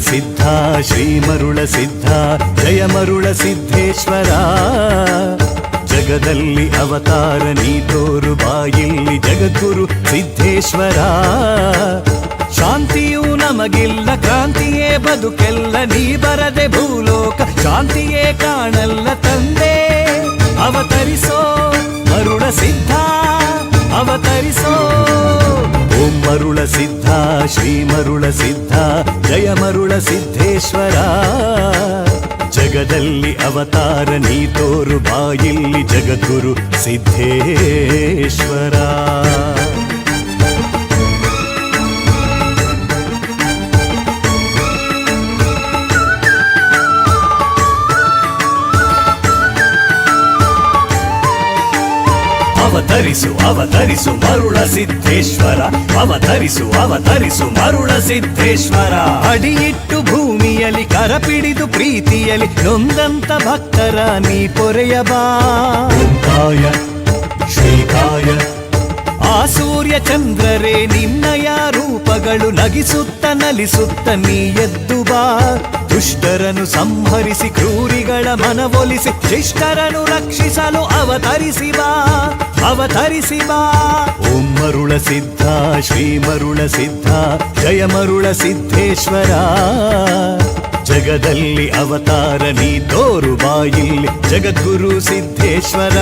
ಸಿದ್ಧ ಶ್ರೀ ಮರುಳ ಸಿದ್ಧ ಜಯ ಮರುಳ ಸಿದ್ಧೇಶ್ವರ ಜಗದಲ್ಲಿ ಅವತಾರ ನೀ ತೋರು ಬಾಯಿಲ್ಲಿ ಜಗದ್ಗುರು ಸಿದ್ಧೇಶ್ವರ ಶಾಂತಿಯೂ ನಮಗಿಲ್ಲ ಕ್ರಾಂತಿಯೇ ಬದುಕೆಲ್ಲ ನೀ ಬರದೆ ಭೂಲೋಕ ಶಾಂತಿಯೇ ಕಾಣಲ್ಲ ತಂದೆ ಅವತರಿಸೋ ಮರುಳ ಸಿದ್ಧ ಅವತರಿಸೋ ಓಂ ಮರುಳ ಸಿದ್ಧ ಶ್ರೀ ಮರುಳ ಸಿದ್ಧ ಜಯ ಮರುಳ ಸಿದ್ಧೇಶ್ವರ ಜಗದಲ್ಲಿ ಅವತಾರ ನೀ ತೋರು ಬಾಯಿಲ್ಲಿ ಜಗದ್ಗುರು ಸಿದ್ಧೇಶ್ವರ ಅವತರಿಸು ಅವತರಿಸು ಮರುಳ ಸಿದ್ಧೇಶ್ವರ ಅವತರಿಸು ಅವತರಿಸು ಮರುಳ ಸಿದ್ಧೇಶ್ವರ ಅಡಿಯಿಟ್ಟು ಭೂಮಿಯಲ್ಲಿ ಕರಪಿಡಿದು ಪ್ರೀತಿಯಲ್ಲಿ ನೊಂದಂತ ಭಕ್ತರ ನೀ ಪೊರೆಯಬಾ ಕಾಯ ಶ್ರೀಕಾಯ ಆ ಸೂರ್ಯ ಚಂದ್ರರೇ ನಿನ್ನಯ ರೂಪಗಳು ನಗಿಸುತ್ತ ನಲಿಸುತ್ತ ನೀ ಎದ್ದು ಬಾ ದುಷ್ಟರನ್ನು ಸಂಹರಿಸಿ ಕ್ರೂರಿಗಳ ಮನವೊಲಿಸಿ ಶಿಷ್ಟರನ್ನು ರಕ್ಷಿಸಲು ಅವತರಿಸಿ ಬಾ ಅವತರಿಸಿ ಬಾ ಓಂ ಮರುಳ ಸಿದ್ಧ ಶ್ರೀ ಮರುಳ ಸಿದ್ಧ ಜಯ ಮರುಳ ಸಿದ್ಧೇಶ್ವರ ಜಗದಲ್ಲಿ ಅವತಾರ ನೀ ತೋರು ಬಾಯಿಲ್ಲಿ ಜಗದ್ಗುರು ಸಿದ್ಧೇಶ್ವರ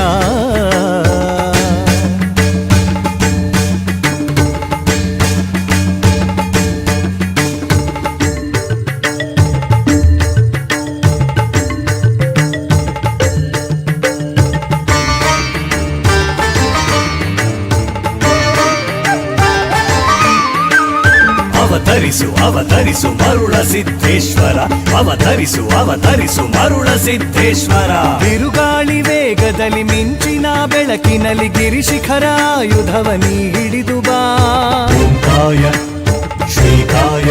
ಅವತರಿಸು ಅವತರಿಸು ಮರುಳ ಸಿದ್ಧೇಶ್ವರ ಅವತರಿಸು ಅವತರಿಸು ಮರುಳ ಸಿದ್ಧೇಶ್ವರ ಬಿರುಗಾಳಿ ವೇಗದಲ್ಲಿ ಮಿಂಚಿನ ಬೆಳಕಿನಲ್ಲಿ ಗಿರಿಶಿಖರ ಆಯುಧವ ನೀ ಹಿಡಿದು ಬಾ ಕಾಯ ಶ್ರೀಕಾಯ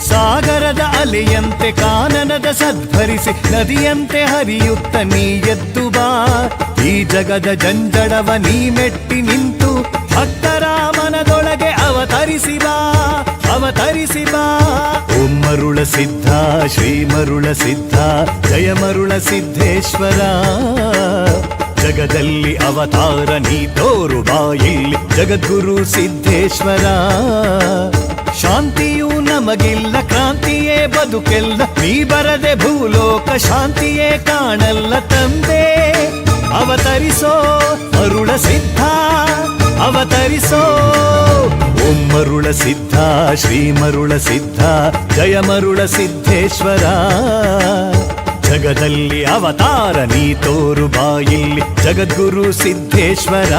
ಸಾಗರದ ಅಲೆಯಂತೆ ಕಾನನದ ಸದ್ಭರಿಸಿ ನದಿಯಂತೆ ಹರಿಯುತ್ತ ನೀ ಎದ್ದು ಬಾ ಈ ಜಗದ ಜಂಜಡವ ನೀ ಮೆಟ್ಟಿ ನಿಂತು ಭಕ್ತರ ಮನದೊಳಗೆ ಅವತರಿಸಿ ಬಾ ಅವತರಿಸಿ ಬಾ ಓಂ ಮರುಳ ಸಿದ್ಧ ಶ್ರೀ ಮರುಳ ಸಿದ್ಧ ಜಯ ಮರುಳ ಸಿದ್ಧೇಶ್ವರ ಜಗದಲ್ಲಿ ಅವತಾರ ನೀ ತೋರು ಬಾಯಿಲ್ಲಿ ಜಗದ್ಗುರು ಸಿದ್ಧೇಶ್ವರ ಶಾಂತಿಯೂ ನಮಗಿಲ್ಲ ಕ್ರಾಂತಿಯೇ ಬದುಕೆಲ್ಲ ನೀ ಬರದೆ ಭೂಲೋಕ ಶಾಂತಿಯೇ ಕಾಣಲ್ಲ ತಂದೆ ಅವತರಿಸೋ ಮರುಳ ಸಿದ್ಧ ಅವತರಿಸೋ ಓಂ ಮರುಳ ಸಿದ್ಧ ಶ್ರೀ ಮರುಳ ಸಿದ್ಧ ಜಯ ಮರುಳ ಸಿದ್ಧೇಶ್ವರ ಜಗದಲ್ಲಿ ಅವತಾರ ನೀ ತೋರು ಬಾಯಿಲ್ಲಿ ಜಗದ್ಗುರು ಸಿದ್ಧೇಶ್ವರ